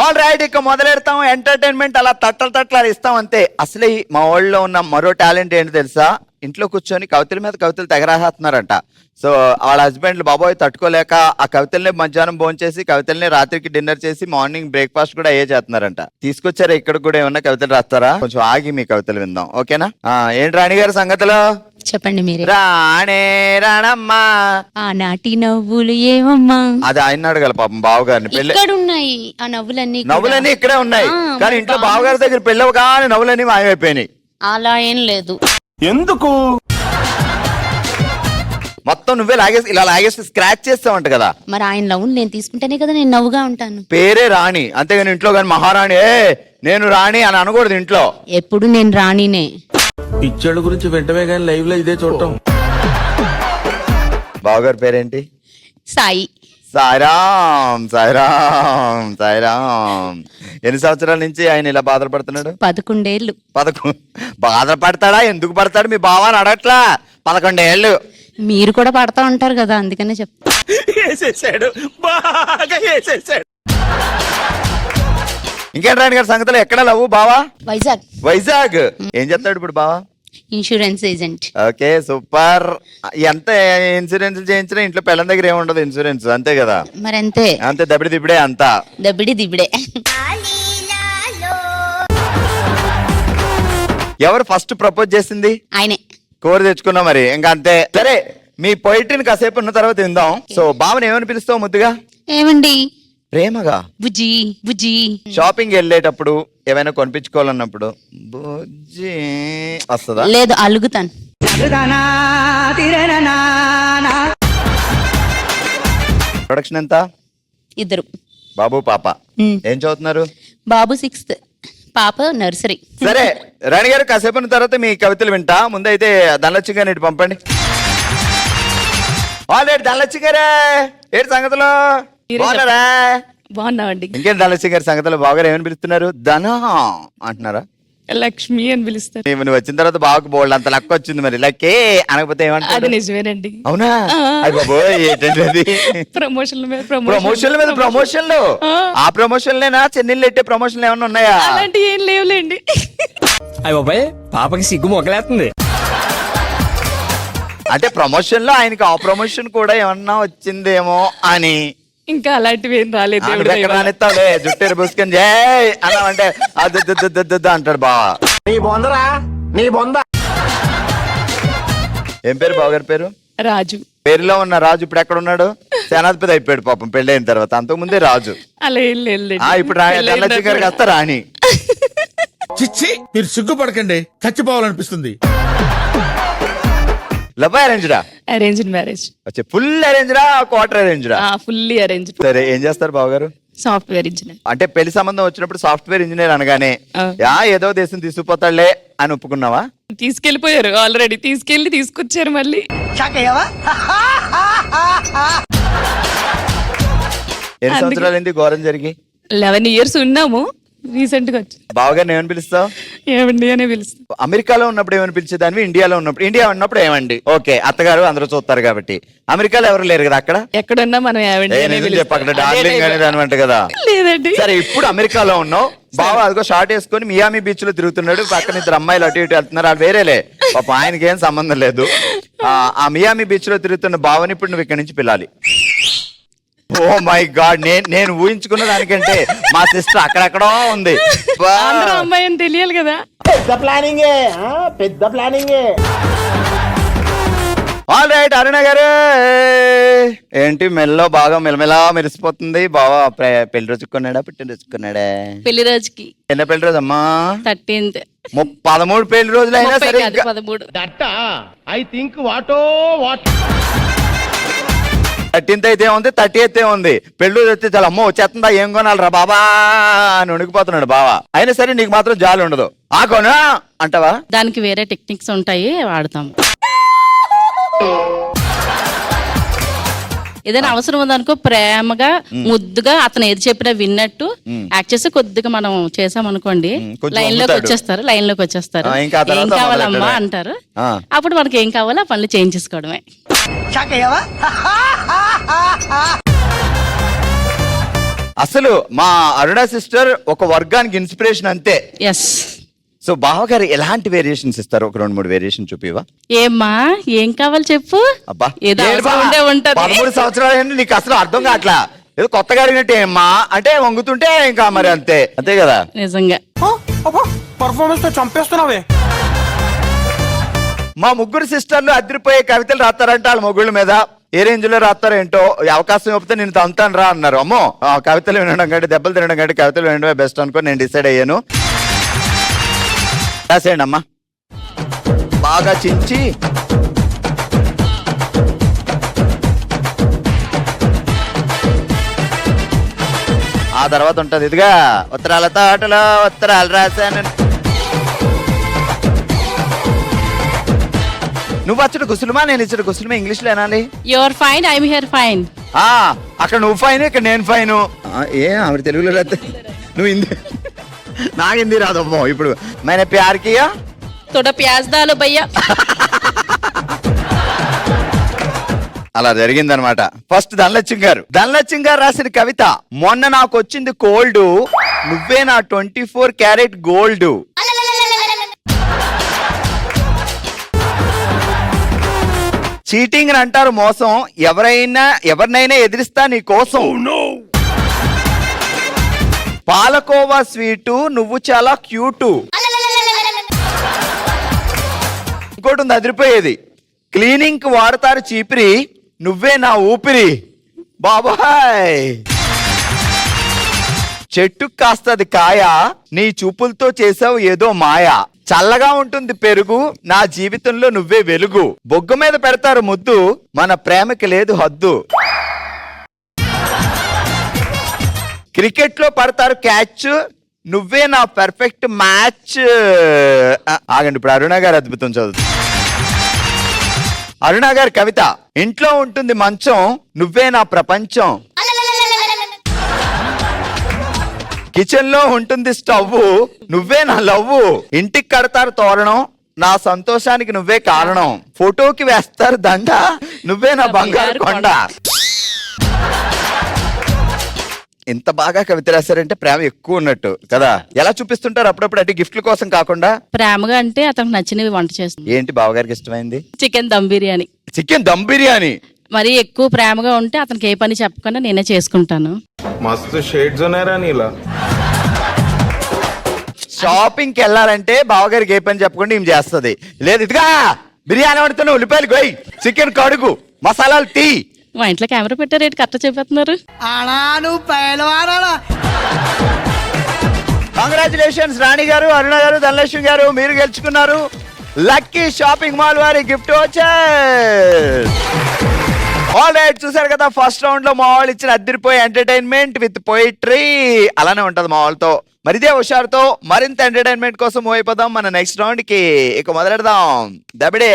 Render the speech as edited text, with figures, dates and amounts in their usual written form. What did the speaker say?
All right, ఇక మొదలెడతాం. Entertainment అలా తట్టలు ఇస్తాం అంతే. అసలు మా ఊళ్ళో ఉన్న మరో టాలెంట్ ఏంటి తెలుసా? ఇంట్లో కూర్చొని కవితల మీద కవితలు తెగరాసేస్తున్నారంట. సో వాళ్ళ హస్బెండ్లు బాబోయ్ తట్టుకోలేక ఆ కవితల్ని మధ్యాహ్నం భోంచేసి కవితల్ని రాత్రికి డిన్నర్ చేసి మార్నింగ్ బ్రేక్ఫాస్ట్ కూడా అయ్యే చేస్తున్నారంట. తీసుకొచ్చారా ఇక్కడ కూడా ఏమన్నా కవితలు రాస్తారా? కొంచెం ఆగి మీ కవితలు విందాం, ఓకేనా? ఏంటి రాణి గారి సంగతులు చెప్పండి మీరే. రాణే రాణమ్మా ఆనాటి నవ్వులు ఏమమ్మా, అది ఆయన అడగాలి పాపం బావగారిని. పెళ్లి ఇక్కడ ఉన్నాయి ఆ నవ్వులన్నీ కూడా. నవ్వులన్నీ ఇక్కడే ఉన్నాయి, కానీ ఇంట్లో బావగారి దగ్గర పెళ్ళవు కానీ నవ్వులన్నీ మాయమైపోయినాయి. అలా ఏం లేదు. ఎందుకు మొత్తం నువ్వే లాగేసి ఇలా లాగేసి స్క్రాచ్ చేస్తావంట కదా. మరి ఆయన నవ్వులు నేను తీసుకుంటేనే కదా నేను నవ్వుగా ఉంటాను. పేరే రాణి అంతేగాని ఇంట్లో కానీ మహారాణి నేను రాణి అని అనకూడదు ఇంట్లో. ఎప్పుడు నేను రాణినే. పిచ్చోళ్ళ గురించి వెంటనే కానీ లైవ్ లో ఇదే చూడటం. బావగారి పేరేంటి? సాయి. సాయిరామ్ సాయిరామ్ సాయిరామ్. ఎన్ని సంవత్సరాల నుంచి ఆయన ఇలా బాధపడుతున్నాడు? 11 ఏళ్ళు. బాధపడతాడా? ఎందుకు పడతాడు మీ బావ అని అడగట్లా. 11 ఏళ్ళు. మీరు కూడా పడతా ఉంటారు కదా, అందుకనే చెప్తా. ఇంకేంటి రాణి గారి సంగతులు? ఎక్కడ లవ్ బావా? వైజాగ్. వైజాగ్. ఏం చేస్తాడు ఇప్పుడు బావా? Insurance agent. Okay super. ఎంత ఇన్సూరెన్స్ చేయించినా ఇంట్లో పిల్లల దగ్గర ఏముండదు ఇన్సూరెన్స్, అంతే కదా? మరి అంతే. అంతే దబ్బిడి దిబ్బడే అంతా. దబ్బిడి దిబ్బడే. ఎవరు ఫస్ట్ ప్రపోజ్ చేసింది? ఆయనే. కోరి తెచ్చుకున్నా మరి ఇంకా అంతే. సరే మీ పొయిట్రీని కాసేపు ఉన్న తర్వాత విందాం. సో బావని ఏమని పిలుస్తావు ముద్దుగా? ఏమండి? ప్రేమగా. బుజ్జి బుజ్జి. షాపింగ్ వెళ్ళేటప్పుడు ఏమైనా కొనిపించుకోవాలన్నప్పుడు బుజ్జి వస్తుందా? లేదు, అలుగుతాను. ప్రొడక్షన్ ఎంత? 2. బాబు పాప. ఏం చదువుతున్నారు? బాబు 6th, పాప నర్సరీ. సరే రాణి గారు కాసేపు ఉన్న తర్వాత మీ కవితలు వింటా. ముందైతే ధనలక్ష్మి గారిని ఇటు పంపండి. ఆల్రెడీ ధనలక్ష్మి గారే ఏంటి సంగతులు? బాగున్నారా? బాగున్నావండి. ఇంకేంటి ధనలక్ష్మి గారి సంగతులు? బాగా ఏమని పిలుస్తున్నారు? ధన అంటున్నారా? లక్ష్మి అని పిలుస్తారు. నువ్వు వచ్చిన తర్వాత బాగా బోల్డ్ అంత లక్క వచ్చింది. మరి లక్కే అనకపోతే అది ఏమంటారు? నిజమేనండి. అవునా? ఏంటండి అది? ప్రమోషన్ల మీద ప్రమోషన్ల మీద ప్రమోషన్లు. ఆ ప్రమోషన్లేనా? చెన్నెళ్ళు పెట్టే ప్రమోషన్లు ఏమన్నా ఉన్నాయా? అలాంటి ఏం లేవులేండి. అయ్య బాబాయ్ పాపకి సిగ్గు మొగలేస్తుంది. అంటే ప్రమోషన్ లో ఆయనకి ఆ ప్రమోషన్ కూడా ఏమన్నా వచ్చిందేమో అని. ఇంకా అలాంటివి ఏం రాలేదు. రానిస్తావులే జుట్టేరు పూసుకొని జై అన్నామంటే అది అంటాడు బావా. ఏం పేరు బావగారి పేరు? రాజు. పేరులో ఉన్న రాజు ఇప్పుడు ఎక్కడ ఉన్నాడు? సేనాధిపతి అయిపోయాడు పాపం పెళ్ళైన తర్వాత. అంతకు ముందే రాజు. అలా ఏం లేదు. ఇప్పుడు ధనలక్ష్మి గారికి వస్తా రాణి. చిచ్చి మీరు సిగ్గుపడకండి, చచ్చిపోవాలనిపిస్తుంది. లవ్ అరేంజ్డా? Arranged marriage. వచ్చే ఫుల్ అరేంజ్డా క్వార్టర్ అరేంజ్డా? Fully arranged. సరే ఏం చేస్తారు బావగారు? Software engineer. అంటే పెళ్లి సంబంధం వచ్చినప్పుడు సాఫ్ట్వేర్ ఇంజనీర్ అనగానే ఏదో దేశం తీసుకుపోతాడులే అని ఒప్పుకున్నావా? తీసుకెళ్లిపోయారు ఆల్రెడీ. తీసుకొచ్చారు మళ్ళీ. ఎన్ని సంవత్సరాలు ఘోరం జరిగి? 11 years ఉన్నాము. రీసెంట్ గా వచ్చి. బావగారిని ఏమని పిలుస్తావు? ఏమండి అనే పిలుస్తాం. అమెరికాలో ఉన్నప్పుడు ఏమని పిలిచేదానివి? ఇండియాలో ఉన్నప్పుడు ఏమండి? ఓకే అత్తగారు అందరూ చూస్తారు కాబట్టి. అమెరికాలో ఎవరు లేరు కదా అక్కడ? ఎక్కడున్నా మనం ఏమండి అక్కడ డార్లింగ్ అనేది అనమాట కదా. లేదండి. సరే ఇప్పుడు అమెరికాలో ఉన్నావు. బావ అదిగో షార్ట్ వేసుకొని మియామి బీచ్ లో తిరుగుతున్నాడు. పక్కన 2 అమ్మాయిలు అటు ఇటు వెళ్తున్నారు. అది వేరేలే పాప, ఆయనకి ఏం సంబంధం లేదు. ఆ మియామి బీచ్ లో తిరుగుతున్న బావని ఇప్పుడు నువ్వు ఇక్కడి నుంచి పిలాలి. ఓ మై గాడ్, నేను ఊహించుకున్న దానికంటే మా సిస్టర్ అక్కడెక్కడో ఉంది. అమ్మాయి అని తెలియాలి కదా. పెద్ద ప్లానింగే. ఆల్ రైట్ అరుణ గారు ఏంటి మెల్లో బాగా మెలమెలా మెరిసిపోతుంది. బావా పెళ్లి రోజు కొన్నాడా పుట్టినరోజు కొన్నాడా? పెళ్లి రోజుకి. ఎన్న పెళ్లి రోజు అమ్మా? 13th. 13 పెళ్లి రోజులు అయినా సరే 13. ఐ థింక్ వాటో 13th అయితే ఉంది, 30th ఉంది. పెళ్లి వస్తే చాలా అమ్మో వచ్చేస్తుందా ఏం కొనాలరా బాబా అని ఉణికిపోతున్నాడు బావా. అయినా సరే నీకు మాత్రం జాలి ఉండదు. ఆ కొనా అంటావా? దానికి వేరే టెక్నిక్స్ ఉంటాయి, వాడతాం. ఏదైనా అవసరం ఉందనుకో ప్రేమగా ముద్దుగా అతను ఏది చెప్పినా విన్నట్టు యాక్ట్ చేసి కొద్దిగా మనం చేసామనుకోండి లైన్ లోకి వచ్చేస్తారు. ఏం కావాలమ్మా అంటారు. అప్పుడు మనకి ఏం కావాలో ఆ పనులు చేయించేసుకోవడమే. అసలు మా అరుణ సిస్టర్ ఒక వర్గానికి ఇన్స్పిరేషన్ అంతే. ఎస్. సో బావగారు ఎలాంటి వేరియేషన్స్ ఇస్తారు? ఒక 2-3 వేరియేషన్ చూపివా? ఏమ్మా ఏం కావాలి చెప్పు. అబ్బా ఏదో ఏంటి అవసరం బా? ఉండే ఉంటది. 13 సంవత్సరాలు ఏంటి నీకు అసలు అర్థం కావట్లా. ఏదో కొత్తగా అడిగినట్టు ఏమ్మా అంటే వంగుతుంటే ఇంకా మరి అంతే అంతే కదా. నిజంగా పర్ఫార్మెన్స్ తో చంపేస్తున్నావే. మా ముగ్గురు సిస్టర్లు అదిరిపోయే కవితలు రాస్తారంట వాళ్ళ మొగుళ్ళ మీద. ఏ రేంజ్ లో రాస్తారో ఏంటో, ఈ అవకాశం ఇవ్వకపోతే నేను తంతాను రా అన్నారు. అమ్మో కవితలు వినడం కంటే దెబ్బలు తినడం కంటే కవితలు వినడమే బెస్ట్ అనుకో నేను డిసైడ్ అయ్యాను. రాసేయండి అమ్మా. బాగా చించి ఆ తర్వాత ఉంటది ఇదిగా ఉత్తరాల తోటలో ఉత్తరాలు రాశాను. నువ్వు అచ్చడు కుసులుమా నేను ఇచ్చడు కుసులుమా ఇంగ్లీష్ లో ఏనాలి. Your fine I am here fine. అక్కడ నువ్వు ఫైన్ ఇక్కడ నేను ఫైన్. ఏ ఆవిడ తెలుగులో రాస్తే నువ్వు హిందీ నాకు హిందీ రాదమ్మో. ఇప్పుడు मैंने प्यार किया తోడ ప్యాజ్ దాలు భయ్యా. అలా జరిగిందనమాట. ఫస్ట్ ధనలక్ష్మి గారు రాసిన కవిత. మొన్న నాకు వచ్చింది కోల్డ్, నువ్వే నా 24 క్యారెట్ గోల్డ్. చీటింగ్ అని అంటారు మోసం, ఎవరినైనా ఎదిరిస్తా నీ కోసం. పాలకోవా స్వీటు నువ్వు చాలా క్యూటు. ఇంకోటి ఉంది అదిరిపోయేది. క్లీనింగ్ కి వాడతారు చీపిరి, నువ్వే నా ఊపిరి. బాబాయ్ చెట్టుకు కాస్తది కాయ, నీ చూపులతో చేసావు ఏదో మాయా. చల్లగా ఉంటుంది పెరుగు, నా జీవితంలో నువ్వే వెలుగు. బొగ్గు మీద పెడతారు ముద్దు, మన ప్రేమకి లేదు హద్దు. క్రికెట్ లో పడతారు క్యాచ్, నువ్వే నా పర్ఫెక్ట్ మ్యాచ్. ఆగండి, ఇప్పుడు అరుణ గారు అద్భుతం చదువు. అరుణ గారి కవిత. ఇంట్లో ఉంటుంది మంచం, నువ్వే నా ప్రపంచం. కిచెన్ లో ఉంటుంది స్టవ్, నువ్వే నా లవ్వు. ఇంటికి కడతారు తోరణం, నా సంతోషానికి నువ్వే కారణం. ఫోటోకి వేస్తారు దండ, నువ్వే నా బంగారు కొండ. ఎంత బాగా కవిత రాశారంటే ప్రేమ ఎక్కువ ఉన్నట్టు కదా. ఎలా చూపిస్తుంటారు అప్పుడప్పుడు అంటే గిఫ్ట్ల కోసం కాకుండా? ప్రేమగా అంటే అతనికి నచ్చినవి వంట చేస్తుంది. ఏంటి బావగారికి ఇష్టమైంది? చికెన్ దమ్ బిర్యానీ. చికెన్ దమ్ బిర్యానీ. మరి ఎక్కువ ప్రేమగా ఉంటే అతనికి ఏ పని చెప్పకుండా నేనే చేసుకుంటాను. మస్తు షేడ్స్ ఉన్నాయరా నీలా. షాపింగ్ కి వెళ్ళాలంటే బావగారికి ఏ పని చెప్పకుండా ఏం చేస్తుంది. లేదు ఇదిగా బిర్యానీ వండుతున్న ఉల్లిపాయలు గోయ్, చికెన్ కడుగు, మసాలాలు తీ. మా ఇంట్లో కెమెరా పెట్టారేంటి కరెక్ట్ చెప్పేస్తున్నారు. కంగ్రాచులేషన్స్ రాణి గారు, అరుణ గారు, ధనలక్ష్మి గారు, మీరు గెలుచుకున్నారు లక్కీ షాపింగ్ మాల్ వారి గిఫ్ట్ వచ్చేస్. ఆల్ రైట్, చూసారు కదా ఫస్ట్ రౌండ్ లో మా వాళ్ళు ఇచ్చిన అద్దరిపోయే ఎంటర్టైన్మెంట్ విత్ పోయిట్రీ. అలానే ఉంటది మా వాళ్ళతో. మరిదే హుషారుతో మరింత ఎంటర్టైన్మెంట్ కోసం అయిపోదాం మన నెక్స్ట్ రౌండ్ కి. ఇక మొదలెడదాం. దబిడే